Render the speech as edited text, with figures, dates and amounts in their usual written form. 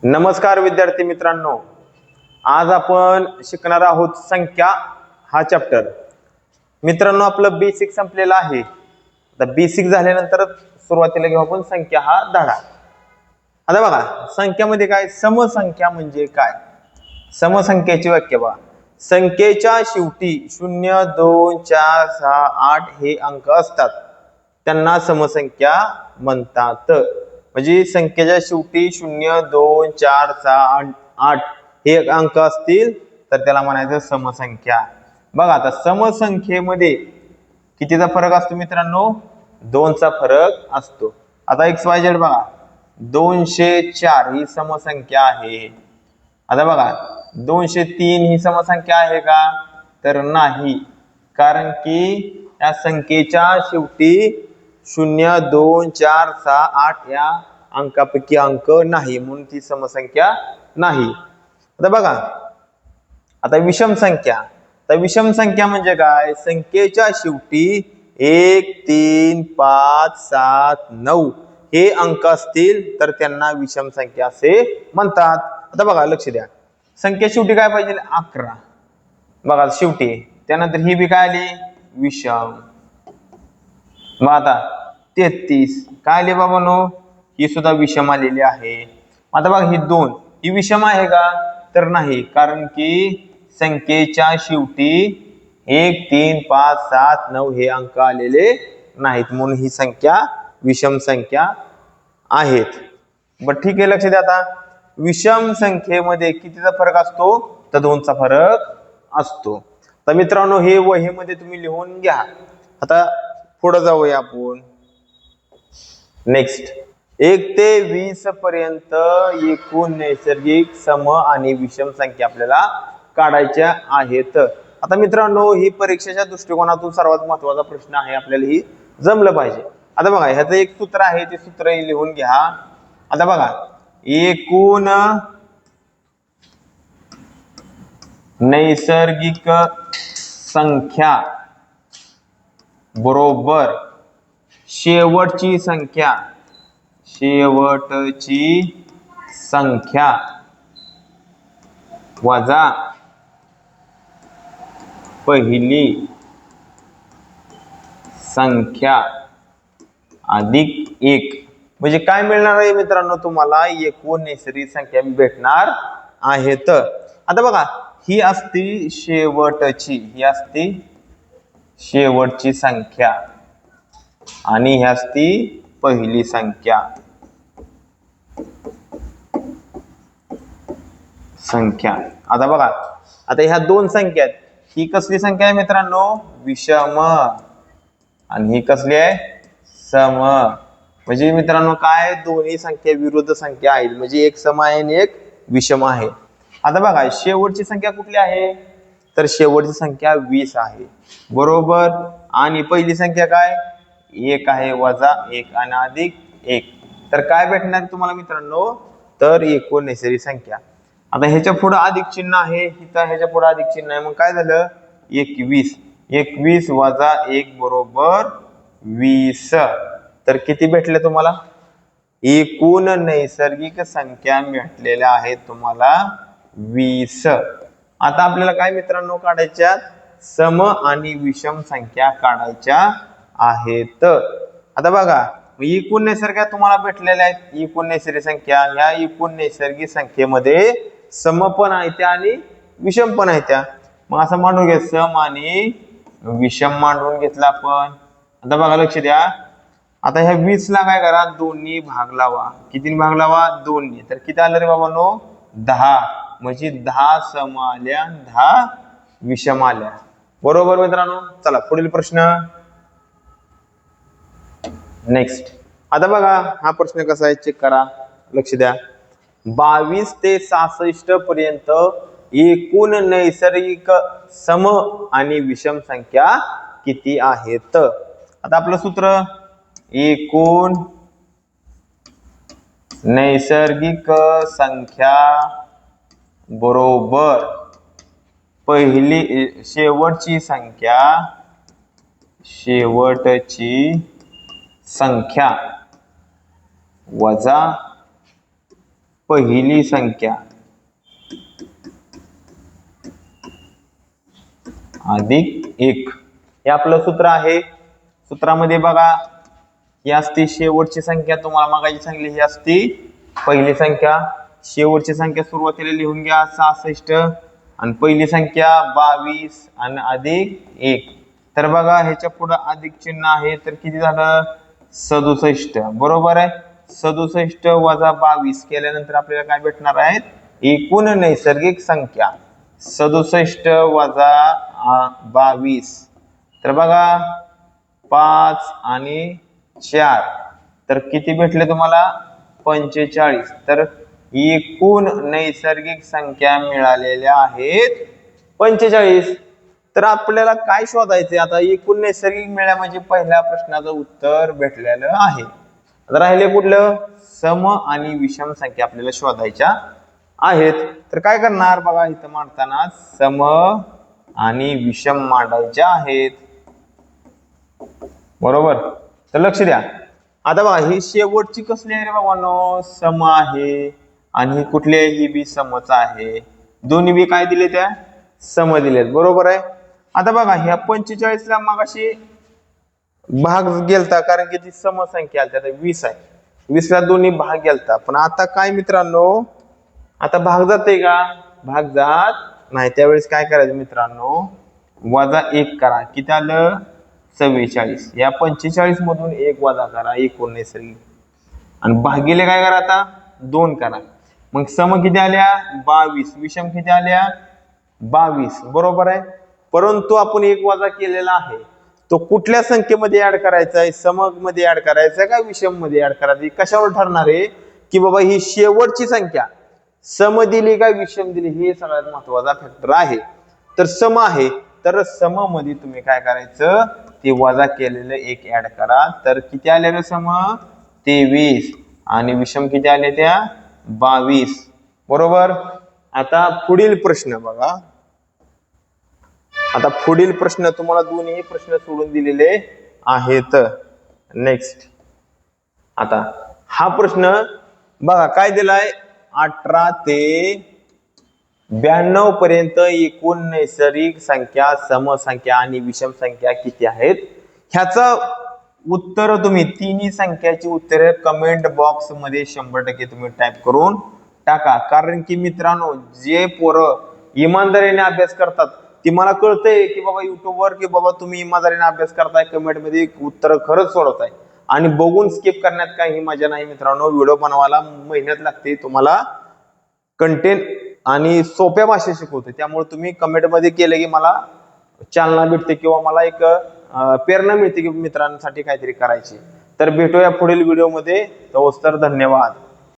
नमस्कार विद्यार्थी मित्रांनो, आज आपण शिकणार आहोत संख्या हा चॅप्टर। मित्रांनो, आपलं बेसिक संपलेलं आहे। आता बेसिक झाल्यानंतर सुरुवातीला घेऊ आपण संख्या हा धडा। आता बघा, संख्यामध्ये काय, समसंख्या म्हणजे काय? समसंख्येची व्याख्या बघा, संख्येच्या शेवटी 0, 2, 4, 6, 8 हे अंक असतात, त्यांना समसंख्या म्हणतात। म्हणजे संख्येच्या शेवटी 0, 2, 4, 6, 8 हे अंक असतील तर त्याला म्हणायचं समसंख्या। बघा, आता समसंख्येमध्ये कितीचा फरक असतो मित्रांनो? 2 चा फरक असतो। आता XYZ बघा, 204 ही समसंख्या आहे। आता बघा, 203 ही समसंख्या आहे का? तर नाही, कारण की या संख्येच्या शेवटी 0, 2, 4, 6, 8 या अंकापैकी अंक नाही, म्हणून ती समसंख्या नाही। आता बघा, आता विषम संख्या। तर विषम संख्या म्हणजे काय? संख्येच्या शेवटी 1, 3, 5, 7, 9 हे अंक असतील तर त्यांना विषम संख्या असे म्हणतात। आता बघा, लक्ष द्या, संख्या शेवटी काय पाहिजे? 11। बघा शेवटी, त्यानंतर ही बी काय आली? विषम। मग आता 33 काय आले बाबांनो? ही सुद्धा विषम आलेली आहे। आता बघा, ही 2 ही विषम आहे का? तर नाही, कारण की संख्येच्या शेवटी 1, 3, 5, 7, 9 हे अंक आलेले नाहीत, म्हणून ही संख्या विषम संख्या आहेत। बरं ठीक आहे, लक्ष द्या। आता विषम संख्येमध्ये कितीचा फरक असतो? तर 2 चा फरक असतो। तर मित्रांनो, हे वहीमध्ये तुम्ही लिहून घ्या। आता पुढे जाऊया आपण। नेक्स्ट, 1 ते 20 पर्यंत एकूण नैसर्गिक सम आणि विषम संख्या आपल्याला काढायच्या आहेत। आता मित्रांनो, ही परीक्षेच्या दृष्टिकोनातून सर्वात महत्त्वाचा प्रश्न आहे, आपल्याला ही जमलं पाहिजे। आता बघा, ह्याचं एक सूत्र आहे, ते सूत्र लिहून घ्या। आता बघा, एकूण नैसर्गिक संख्या बरोबर शेवटची संख्या वजा पहिली संख्या अधिक 1। म्हणजे काय मिळणार आहे मित्रांनो? तुम्हाला एकूण नैसर्गिक संख्या भेटणार आहेत। आता बघा, ही असती शेवटची संख्या आणि ही असती पहिली संख्या। आता बघा, आता ह्या 2 संख्या आहेत, ही कसली संख्या आहे मित्रांनो? विषम। आणि ही कसली आहे? सम। म्हणजे मित्रांनो काय, दोन्ही संख्या विरुद्ध संख्या आहेत, म्हणजे एक सम आहे आणि एक विषम आहे। आता बघा, शेवटची संख्या कुठली आहे? तर शेवटची संख्या 20 आहे, बरोबर। आणि पहिली संख्या काय? 1 आहे, वजा 1 आणि अधिक 1। तर काय भेटणार तुम्हाला मित्रांनो? तर एकूण नैसर्गिक संख्या। आता ह्याच्या पुढे अधिक चिन्ह आहे, इथं ह्याच्या पुढे अधिक चिन्ह आहे, मग काय झालं? 21। 21 वजा 1 बरोबर 20। तर किती भेटले तुम्हाला? एकूण नैसर्गिक संख्या भेटलेल्या आहेत तुम्हाला 20। आता आपल्याला काय मित्रांनो काढायच्या? सम आणि विषम संख्या काढायच्या आहेत। आता बघा, एकूण नैसर्गिक तुम्हाला भेटलेल्या आहेत, एकूण नैसर्गिक संख्या। ह्या एकूण नैसर्गिक संख्येमध्ये सम पण आहे त्या आणि विषम पण आहे त्या, मग असं मांडून घ्या, सम आणि विषम मांडून घेतला आपण। आता बघा, लक्ष द्या, आता ह्या 20 ला काय करा? 2 नी भाग लावा। किती भाग लावा? 2 नी। तर किती आलं रे बाबांनो? 10। म्हणजे 10 सम आल्या, 10 विषम आल्या, बरोबर मित्रांनो। चला पुढील प्रश्न। नेक्स्ट, आता बघा, हा प्रश्न कसा आहे चेक करा, लक्ष द्या। 22 ते 66 पर्यंत एकूण नैसर्गिक सम आणि विषम संख्या किती आहेत? आता आपलं सूत्र, एकूण नैसर्गिक संख्या बरोबर शेवटची संख्या वजा पहिली संख्या अधिक 1 हे आपलं सूत्र आहे. सूत्रामध्ये बघा ही असती शेवटची संख्या, तुम्हाला मागायची सांगली ही असती पहिली संख्या, शेवटची संख्या सुरुवातीला लिहून घ्या 66 आणि पहिली संख्या 22 आणि अधिक 1. तर बघा ह्याच्या पुढे अधिक चिन्ह आहे तर किती झालं 67. बरोबर आहे. 67 वजा 22 केल्यानंतर आपल्याला काय भेटणार आहेत एकूण नैसर्गिक संख्या 67 वजा 22. तर बघा 5 आणि 4 तर किती भेटले तुम्हाला 45. तर एकूण नैसर्गिक संख्या मिळालेल्या आहेत 45. तर आपल्याला काय शोधायचे आता एकूण नैसर्गिक मिळाल्या म्हणजे पहिल्या प्रश्नाचं उत्तर भेटलेलं आहे. आता राहिले कुठलं सम आणि विषम संख्या आपल्याला शोधायच्या आहेत. तर काय करणार बघा इथं मांडताना सम आणि विषम मांडायच्या आहेत. बरोबर. तर लक्ष द्या. आता बघा ही शेवटची कसली आहे रे बाबांनो सम आहे आणि कुठली आहे ही बी समच आहे. दोन्ही बी काय दिले त्या सम दिलेत. बरोबर आहे. आता बघा ह्या 45 ला मगाशी भाग गेलता कारण की ती समसंख्या आली आता 20 आहे. 20 ला दोन्ही भाग गेलता पण आता काय मित्रांनो आता भाग जाते का भाग जात नाही. त्यावेळेस काय करायचं मित्रांनो वजा 1 करा. किती आलं 44. या 45 मधून 1 वजा करा एकूण नैसर्गिक आणि भागिले काय करा आता 2 करा. मग सम किती आल्या 22. विषम किती आल्या 22. बरोबर आहे. परंतु आपण 1 वजा केलेला आहे तो कुठल्या संख्येमध्ये ऍड करायचा आहे सम मध्ये ऍड करायचा आहे का विषम मध्ये ऍड करायचा. कशावर ठरणार आहे की बाबा ही शेवटची संख्या सम दिली का विषम दिली हे सगळ्यात महत्वाचा फॅक्टर आहे. तर सम आहे तर सम मध्ये तुम्ही काय करायचं ते वजा केलेलं 1 ऍड करा. तर किती आले रे सम 23 आणि विषम किती आले त्या 22. बरोबर. आता पुढील प्रश्न बघा. आता पुढील प्रश्न तुम्हाला दोन्ही प्रश्न सोडून दिलेले आहेत. नेक्स्ट. आता हा प्रश्न बघा काय दिलाय 18 ते 92 पर्यंत एकूण नैसर्गिक संख्या समसंख्या आणि विषम संख्या किती आहेत. ह्याचं उत्तर तुम्ही तिन्ही संख्याची उत्तरे कमेंट बॉक्स मध्ये 100% तुम्ही टाइप करून टाका. कारण की मित्रांनो जे पोरं इमानदारीने अभ्यास करतात ती मला कळतंय की बाबा युट्यूबवर की बाबा तुम्ही इमानदारीने अभ्यास करताय कमेंट मध्ये उत्तर खरंच सोडवताय आणि बघून स्किप करण्यात काही मजा नाही मित्रांनो. व्हिडिओ बनवायला मेहनत लागते तुम्हाला कंटेंट आणि सोप्या भाषेत शिकवते त्यामुळे तुम्ही कमेंट मध्ये केले की मला चालना भेटते किंवा मला एक प्रेरणा मिळते की मित्रांसाठी काहीतरी करायची. तर भेटूया पुढील व्हिडिओ मध्ये. तोच तर धन्यवाद.